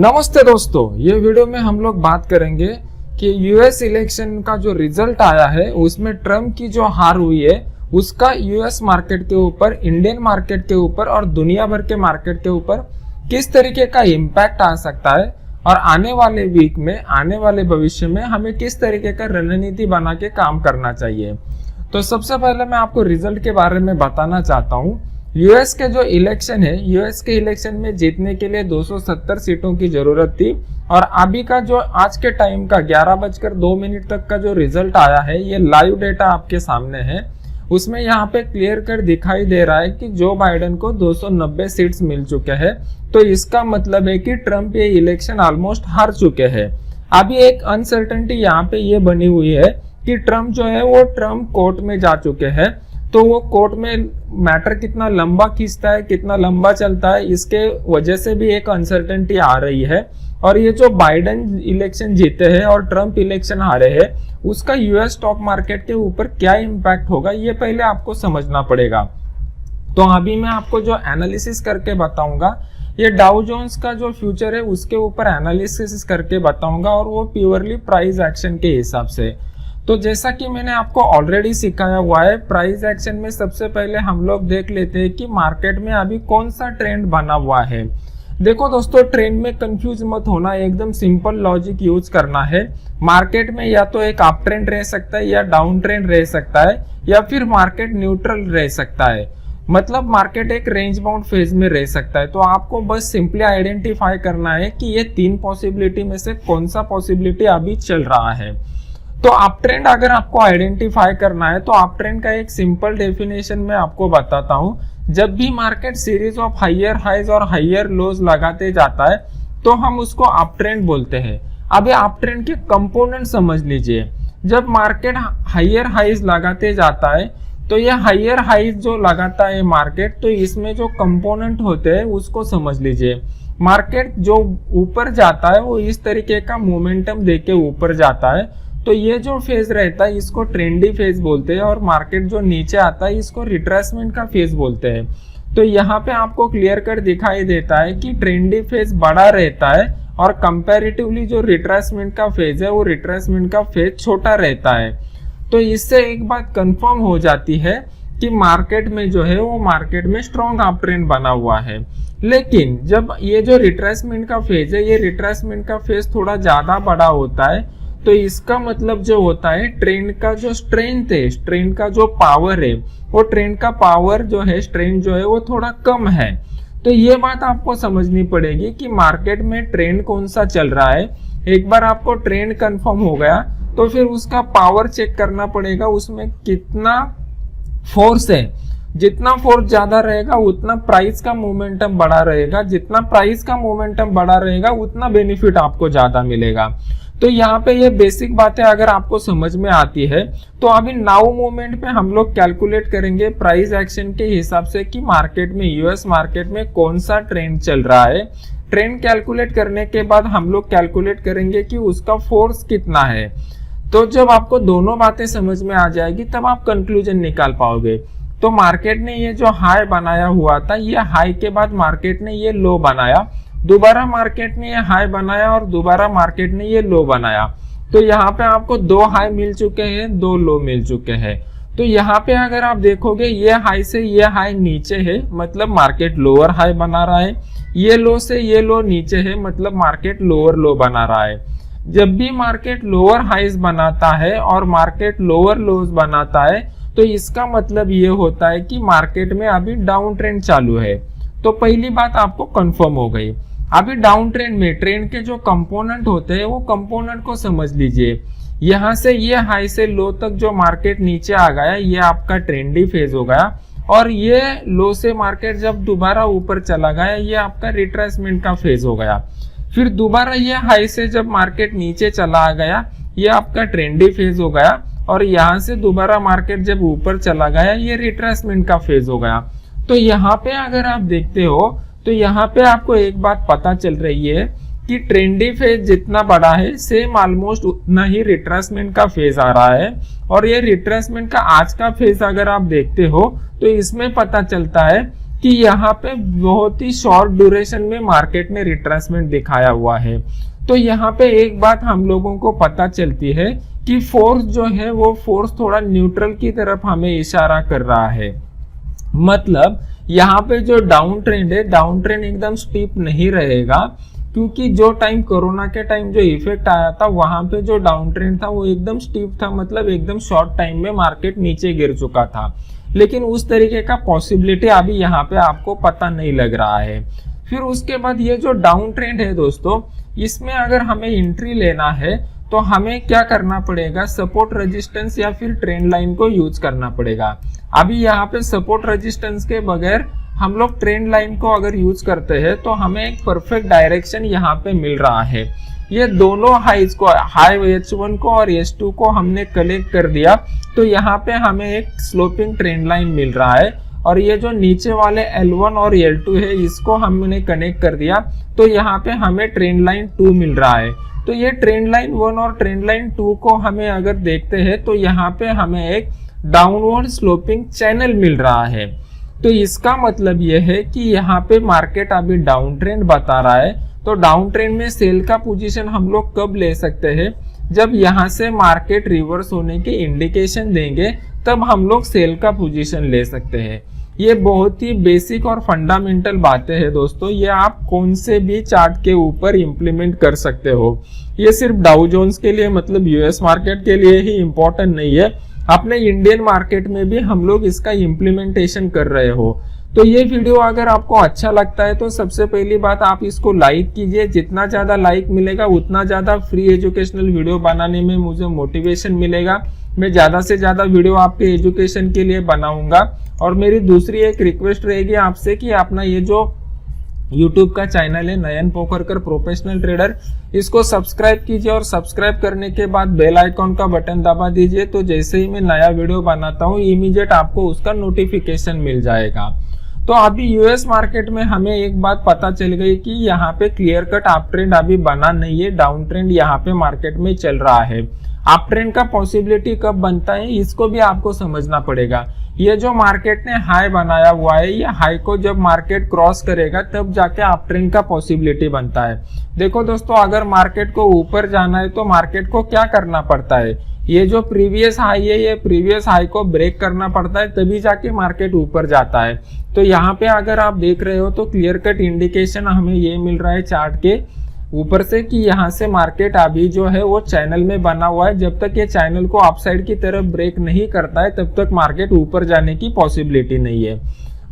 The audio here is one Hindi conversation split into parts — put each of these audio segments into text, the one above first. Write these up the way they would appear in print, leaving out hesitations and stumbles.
नमस्ते दोस्तों, ये वीडियो में हम लोग बात करेंगे कि यूएस इलेक्शन का जो रिजल्ट आया है उसमें ट्रम्प की जो हार हुई है उसका यूएस मार्केट के ऊपर, इंडियन मार्केट के ऊपर और दुनिया भर के मार्केट के ऊपर किस तरीके का इम्पैक्ट आ सकता है और आने वाले वीक में, आने वाले भविष्य में हमें किस तरीके का रणनीति बना के काम करना चाहिए। तो सबसे पहले मैं आपको रिजल्ट के बारे में बताना चाहता हूँ। यूएस के जो इलेक्शन है, यूएस के इलेक्शन में जीतने के लिए 270 सीटों की जरूरत थी और अभी का जो आज के टाइम का 11:02 तक का जो रिजल्ट आया है, ये लाइव डेटा आपके सामने है। उसमें यहाँ पे क्लियर कर दिखाई दे रहा है कि जो बाइडेन को 290 सीट्स मिल चुके हैं। तो इसका मतलब है कि ट्रम्प ये इलेक्शन ऑलमोस्ट हार चुके हैं। अभी एक अनसर्टेनिटी यहाँ पे ये बनी हुई है कि ट्रम्प जो है वो ट्रम्प कोर्ट में जा चुके हैं। तो वो कोर्ट में मैटर कितना लंबा खींचता है, कितना लंबा चलता है, इसके वजह से भी एक अनसर्टेनिटी आ रही है। और ये जो बाइडेन इलेक्शन जीते हैं और ट्रम्प इलेक्शन हारे हैं, उसका यूएस स्टॉक मार्केट के ऊपर क्या इम्पैक्ट होगा ये पहले आपको समझना पड़ेगा। तो अभी मैं आपको जो एनालिसिस करके बताऊंगा, ये डाउ जोन्स का जो फ्यूचर है उसके ऊपर एनालिसिस करके बताऊंगा और वो प्योरली प्राइस एक्शन के हिसाब से। तो जैसा कि मैंने आपको ऑलरेडी सिखाया हुआ है, प्राइस एक्शन में सबसे पहले हम लोग देख लेते हैं कि मार्केट में अभी कौन सा ट्रेंड बना हुआ है। देखो दोस्तों, ट्रेंड में कंफ्यूज मत होना, एकदम सिंपल लॉजिक यूज करना है। मार्केट में या तो एक अप ट्रेंड रह सकता है या डाउन ट्रेंड रह सकता है या फिर मार्केट न्यूट्रल रह सकता है, मतलब मार्केट एक रेंज बाउंड फेज में रह सकता है। तो आपको बस सिंपली आइडेंटिफाई करना है कि ये 3 पॉसिबिलिटी में से कौन सा पॉसिबिलिटी अभी चल रहा है। तो अप ट्रेंड अगर आपको आइडेंटिफाई करना है तो अप ट्रेंड का एक सिंपल डेफिनेशन मैं आपको बताता हूं। जब भी market series of higher highs और हायर लोज लगाते जाता है तो हम उसको अप ट्रेंड बोलते हैं। अब ये अप ट्रेंड के कंपोनेंट समझ लीजिए। जब मार्केट हायर हाइज लगाते जाता है तो ये हायर हाइज जो लगाता है मार्केट, तो इसमें जो कंपोनेंट होते हैं उसको समझ लीजिए। मार्केट जो ऊपर जाता है वो इस तरीके का मोमेंटम देके ऊपर जाता है, तो ये जो फेज रहता है इसको ट्रेंडी फेज बोलते हैं और मार्केट जो नीचे आता है इसको रिट्रेसमेंट का फेज बोलते हैं। तो यहाँ पे आपको क्लियर कर दिखाई देता है कि ट्रेंडी फेज बड़ा रहता है और कंपैरेटिवली जो रिट्रेसमेंट का फेज है वो रिट्रेसमेंट का फेज छोटा रहता है। तो इससे एक बात कंफर्म हो जाती है कि मार्केट में जो है वो मार्केट में स्ट्रॉन्ग अप ट्रेंड बना हुआ है। लेकिन जब ये जो रिट्रेसमेंट का फेज है, ये रिट्रेसमेंट का फेज थोड़ा ज्यादा बड़ा होता है, तो इसका मतलब जो होता है ट्रेंड का जो स्ट्रेंथ है, ट्रेंड का जो पावर है, वो ट्रेंड का पावर जो है, स्ट्रेंथ जो है वो थोड़ा कम है। तो ये बात आपको समझनी पड़ेगी कि मार्केट में ट्रेंड कौन सा चल रहा है। एक बार आपको ट्रेंड कंफर्म हो गया तो फिर उसका पावर चेक करना पड़ेगा, उसमें कितना फोर्स है। जितना फोर्स ज्यादा रहेगा उतना प्राइस का मोमेंटम बड़ा रहेगा, जितना प्राइस का मोमेंटम बड़ा रहेगा उतना बेनिफिट आपको ज्यादा मिलेगा। तो यहाँ पे ये बेसिक बातें अगर आपको समझ में आती है तो अभी नाउ मोमेंट पे हम लोग कैलकुलेट करेंगे प्राइस एक्शन के हिसाब से कि मार्केट में, यूएस मार्केट में कौन सा ट्रेंड चल रहा है। ट्रेंड कैलकुलेट करने के बाद हम लोग कैलकुलेट करेंगे कि उसका फोर्स कितना है। तो जब आपको दोनों बातें समझ में आ जाएगी तब आप कंक्लूजन निकाल पाओगे। तो मार्केट ने ये जो हाई बनाया हुआ था, ये हाई के बाद मार्केट ने ये लो बनाया, दोबारा मार्केट ने ये हाई बनाया और दोबारा मार्केट ने ये लो बनाया। तो यहाँ पे आपको 2 हाई मिल चुके हैं, 2 लो मिल चुके हैं। तो यहाँ पे अगर आप देखोगे ये हाई से ये हाई नीचे है, मतलब मार्केट लोअर हाई बना रहा है। ये लो से ये लो नीचे है, मतलब मार्केट लोअर लो बना रहा है। जब भी मार्केट लोअर हाइज बनाता है और मार्केट लोअर लोज बनाता है तो इसका मतलब ये होता है कि मार्केट में अभी डाउन ट्रेंड चालू है। तो पहली बात आपको कंफर्म हो गई। अभी डाउन ट्रेंड में ट्रेंड के जो कंपोनेंट होते हैं वो कंपोनेंट को समझ लीजिए। यहाँ से ये हाई से लो तक जो मार्केट नीचे आ गया, ये आपका ट्रेंडी फेज हो गया और ये लो से मार्केट जब दोबारा ऊपर चला गया, ये आपका रिट्रेसमेंट का फेज हो गया। फिर दोबारा ये हाई से जब मार्केट नीचे चला गया, ये आपका ट्रेंडी फेज हो गया और यहाँ से दोबारा मार्केट जब ऊपर चला गया, ये रिट्रेसमेंट का फेज हो गया। तो यहाँ पे अगर आप देखते हो तो यहाँ पे आपको एक बात पता चल रही है कि ट्रेंडी फेज जितना बड़ा है, सेम ऑलमोस्ट उतना ही रिट्रेसमेंट का फेज आ रहा है। और ये रिट्रेसमेंट का आज का फेज अगर आप देखते हो तो इसमें पता चलता है कि यहाँ पे बहुत ही शॉर्ट ड्यूरेशन में मार्केट ने रिट्रेसमेंट दिखाया हुआ है। तो यहाँ पे एक बात हम लोगों को पता चलती है कि फोर्स जो है वो फोर्स थोड़ा न्यूट्रल की तरफ हमें इशारा कर रहा है। मतलब यहाँ पे जो डाउन ट्रेंड है, डाउन ट्रेंड एकदम स्टीप नहीं रहेगा, क्योंकि जो टाइम कोरोना के टाइम जो इफेक्ट आया था वहां पे जो डाउन ट्रेंड था वो एकदम स्टीप था, मतलब एकदम शॉर्ट टाइम में मार्केट नीचे गिर चुका था। लेकिन उस तरीके का पॉसिबिलिटी अभी यहाँ पे आपको पता नहीं लग रहा है। फिर उसके बाद ये जो डाउन ट्रेंड है दोस्तों, इसमें अगर हमें एंट्री लेना है तो हमें क्या करना पड़ेगा, सपोर्ट रेजिस्टेंस या फिर ट्रेंड लाइन को यूज करना पड़ेगा। अभी यहाँ पे सपोर्ट रेजिस्टेंस के बगैर हम लोग ट्रेंड लाइन को अगर यूज करते हैं तो हमें एक परफेक्ट डायरेक्शन यहाँ पे मिल रहा है। ये दोनों हाईज को, हाई H1 को और H2 को हमने कलेक्ट कर दिया तो यहाँ पे हमें एक स्लोपिंग ट्रेंड लाइन मिल रहा है। और ये जो नीचे वाले L1 और L2 है इसको हमने कनेक्ट कर दिया तो यहाँ पे हमें ट्रेंड लाइन 2 मिल रहा है। तो ये ट्रेंड लाइन 1 और ट्रेंड लाइन 2 को हमें अगर देखते हैं तो यहाँ पे हमें एक डाउनवर्ड स्लोपिंग चैनल मिल रहा है। तो इसका मतलब ये है कि यहाँ पे मार्केट अभी डाउन ट्रेंड बता रहा है। तो डाउन ट्रेंड में सेल का पोजीशन हम लोग कब ले सकते हैं, जब यहाँ से मार्केट रिवर्स होने की इंडिकेशन देंगे तब हम लोग सेल का पोजीशन ले सकते हैं। ये बहुत ही बेसिक और फंडामेंटल बातें हैं दोस्तों, ये आप कौन से भी चार्ट के ऊपर इंप्लीमेंट कर सकते हो। ये सिर्फ डाउ जोन्स के लिए, मतलब यूएस मार्केट के लिए ही इम्पोर्टेंट नहीं है, अपने इंडियन मार्केट में भी हम लोग इसका इम्प्लीमेंटेशन कर रहे हो। तो ये वीडियो अगर आपको अच्छा लगता है तो सबसे पहली बात आप इसको लाइक कीजिए। जितना ज़्यादा लाइक मिलेगा उतना ज़्यादा फ्री एजुकेशनल वीडियो बनाने में मुझे मोटिवेशन मिलेगा। मैं ज़्यादा से ज़्यादा वीडियो आपके एजुकेशन के लिए बनाऊंगा। और मेरी दूसरी एक रिक्वेस्ट रहेगी आपसे कि अपना ये जो YouTube का चैनल है नयन पोखरकर प्रोफेशनल ट्रेडर, इसको सब्सक्राइब कीजिए और सब्सक्राइब करने के बाद बेल आइकॉन का बटन दबा दीजिए। तो जैसे ही मैं नया वीडियो बनाता हूँ इमीडिएट आपको उसका नोटिफिकेशन मिल जाएगा। तो अभी यूएस मार्केट में हमें एक बात पता चल गई कि यहाँ पे क्लियर कट अप ट्रेंड अभी बना नहीं है, डाउन ट्रेंड यहाँ पे मार्केट में चल रहा है। अप ट्रेंड का पॉसिबिलिटी कब बनता है इसको भी आपको समझना पड़ेगा। ये जो मार्केट ने हाई बनाया हुआ है, ये हाई को जब मार्केट क्रॉस करेगा तब जाके अप ट्रेंड का पॉसिबिलिटी बनता है। देखो दोस्तों, अगर मार्केट को ऊपर जाना है तो मार्केट को क्या करना पड़ता है, ये जो प्रीवियस हाई है ये प्रीवियस हाई को ब्रेक करना पड़ता है, तभी जाके मार्केट ऊपर जाता है। तो यहाँ पे अगर आप देख रहे हो तो क्लियर कट इंडिकेशन हमें ये मिल रहा है चार्ट के ऊपर से कि यहाँ से मार्केट अभी जो है वो चैनल में बना हुआ है। जब तक ये चैनल को अपसाइड की तरफ ब्रेक नहीं करता है तब तक मार्केट ऊपर जाने की पॉसिबिलिटी नहीं है।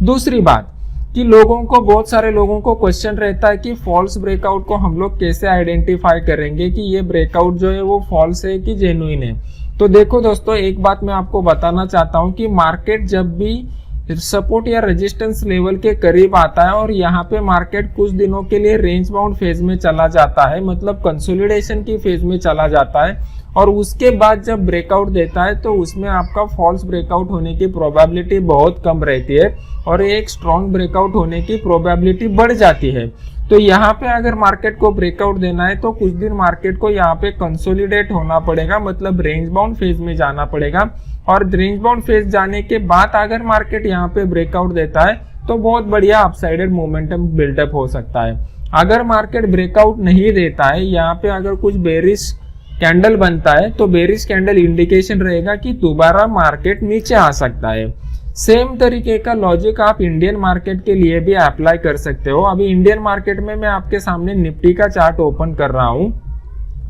दूसरी बात कि बहुत सारे लोगों को क्वेश्चन रहता है कि फॉल्स ब्रेकआउट को हम लोग कैसे आइडेंटिफाई करेंगे कि ये ब्रेकआउट जो है वो फॉल्स है कि जेन्युइन है। तो देखो दोस्तों, एक बात मैं आपको बताना चाहता हूँ कि मार्केट जब भी सपोर्ट या रेजिस्टेंस लेवल के करीब आता है और यहाँ पे मार्केट कुछ दिनों के लिए रेंज बाउंड फेज में चला जाता है, मतलब कंसोलिडेशन की फेज में चला जाता है, और उसके बाद जब ब्रेकआउट देता है तो उसमें आपका फॉल्स ब्रेकआउट होने की प्रोबेबिलिटी बहुत कम रहती है और एक स्ट्रॉन्ग ब्रेकआउट होने की प्रोबेबिलिटी बढ़ जाती है। तो यहाँ पे अगर मार्केट को ब्रेकआउट देना है तो कुछ दिन मार्केट को यहाँ पे कंसोलिडेट होना पड़ेगा, मतलब रेंज बाउंड फेज में जाना पड़ेगा। और रेंज बाउंड फेज जाने के बाद अगर मार्केट यहाँ पे ब्रेकआउट देता है तो बहुत बढ़िया अपसाइडेड मोमेंटम बिल्डअप हो सकता है। अगर मार्केट ब्रेकआउट नहीं देता है, यहाँ पे अगर कुछ बेरिश कैंडल बनता है तो बेरिश कैंडल इंडिकेशन रहेगा कि दोबारा मार्केट नीचे आ सकता है। सेम तरीके का लॉजिक आप इंडियन मार्केट के लिए भी अप्लाई कर सकते हो। अभी इंडियन मार्केट में मैं आपके सामने निफ्टी का चार्ट ओपन कर रहा हूँ।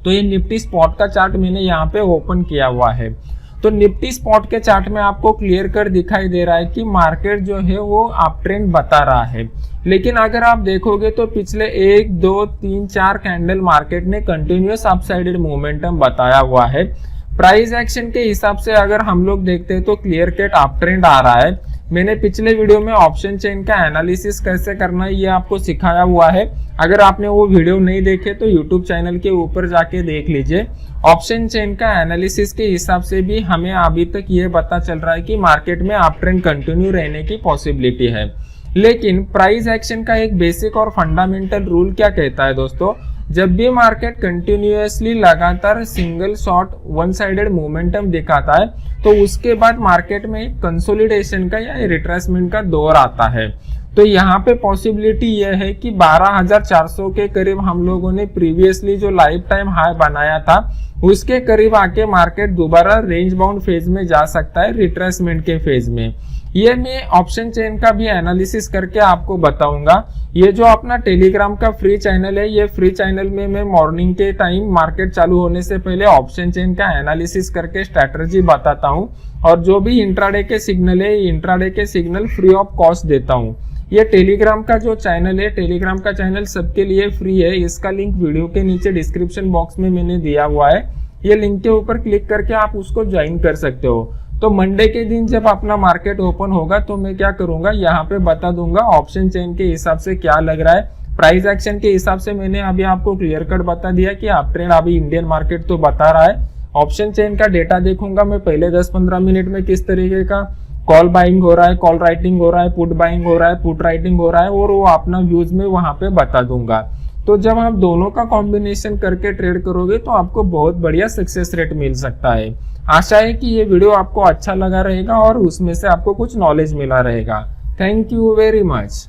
तो ये निफ्टी स्पॉट का चार्ट मैंने यहाँ पे ओपन किया हुआ है। तो निफ्टी स्पॉट के चार्ट में आपको क्लियर कर दिखाई दे रहा है कि मार्केट जो है वो अप ट्रेंड बता रहा है। लेकिन अगर आप देखोगे तो पिछले 1, 2, 3, 4 कैंडल मार्केट ने कंटिन्यूअस अपसाइडेड मोमेंटम बताया हुआ है। प्राइस एक्शन के हिसाब से अगर हम लोग देखते हैं तो क्लियर कट अप ट्रेंड आ रहा है। मैंने पिछले वीडियो में ऑप्शन चेन का एनालिसिस कैसे करना है ये आपको सिखाया हुआ है। अगर आपने वो वीडियो नहीं देखे तो यूट्यूब चैनल के ऊपर जाके देख लीजिए। ऑप्शन चेन का एनालिसिस के हिसाब से भी हमें अभी तक ये पता चल रहा है कि मार्केट में अप ट्रेंड कंटिन्यू रहने की पॉसिबिलिटी है। लेकिन प्राइस एक्शन का एक बेसिक और फंडामेंटल रूल क्या कहता है दोस्तों, जब भी मार्केट कंटिन्यूअसली लगातार single shot one sided momentum दिखाता है तो उसके बाद मार्केट में कंसोलिडेशन का या रिट्रेसमेंट का दौर आता है। तो यहाँ पे पॉसिबिलिटी यह है कि 12,400 के करीब हम लोगों ने प्रीवियसली जो लाइफ टाइम हाई बनाया था उसके करीब आके मार्केट दोबारा रेंज बाउंड फेज में जा सकता है, रिट्रेसमेंट के फेज में। ये मैं ऑप्शन चेन का भी एनालिसिस करके आपको बताऊंगा। ये जो अपना टेलीग्राम का फ्री चैनल है, ये फ्री चैनल में मैं मॉर्निंग के टाइम मार्केट चालू होने से पहले ऑप्शन चेन का एनालिसिस करके स्ट्रैटेजी बताता हूँ, और जो भी इंट्राडे के सिग्नल है, इंट्राडे के सिग्नल फ्री ऑफ कॉस्ट देता हूँ। ये टेलीग्राम का जो चैनल है, टेलीग्राम का चैनल सबके लिए फ्री है। इसका लिंक वीडियो के नीचे डिस्क्रिप्शन बॉक्स में मैंने दिया हुआ है। ये लिंक के ऊपर क्लिक करके आप उसको ज्वाइन कर सकते हो। तो मंडे के दिन जब अपना मार्केट ओपन होगा तो मैं क्या करूंगा, यहाँ पे बता दूंगा ऑप्शन चेन के हिसाब से क्या लग रहा है। प्राइस एक्शन के हिसाब से मैंने अभी आपको क्लियर कट बता दिया कि अप ट्रेंड अभी इंडियन मार्केट तो बता रहा है। ऑप्शन चेन का डेटा देखूंगा मैं पहले 10-15 मिनट में किस तरीके का कॉल बाइंग हो रहा है, कॉल राइटिंग हो रहा है, पुट बाइंग हो रहा है, पुट राइटिंग हो रहा है, और वो अपना व्यूज में वहां पे बता दूंगा। तो जब आप दोनों का कॉम्बिनेशन करके ट्रेड करोगे तो आपको बहुत बढ़िया सक्सेस रेट मिल सकता है। आशा है कि ये वीडियो आपको अच्छा लगा रहेगा और उसमें से आपको कुछ नॉलेज मिला रहेगा। Thank you very much.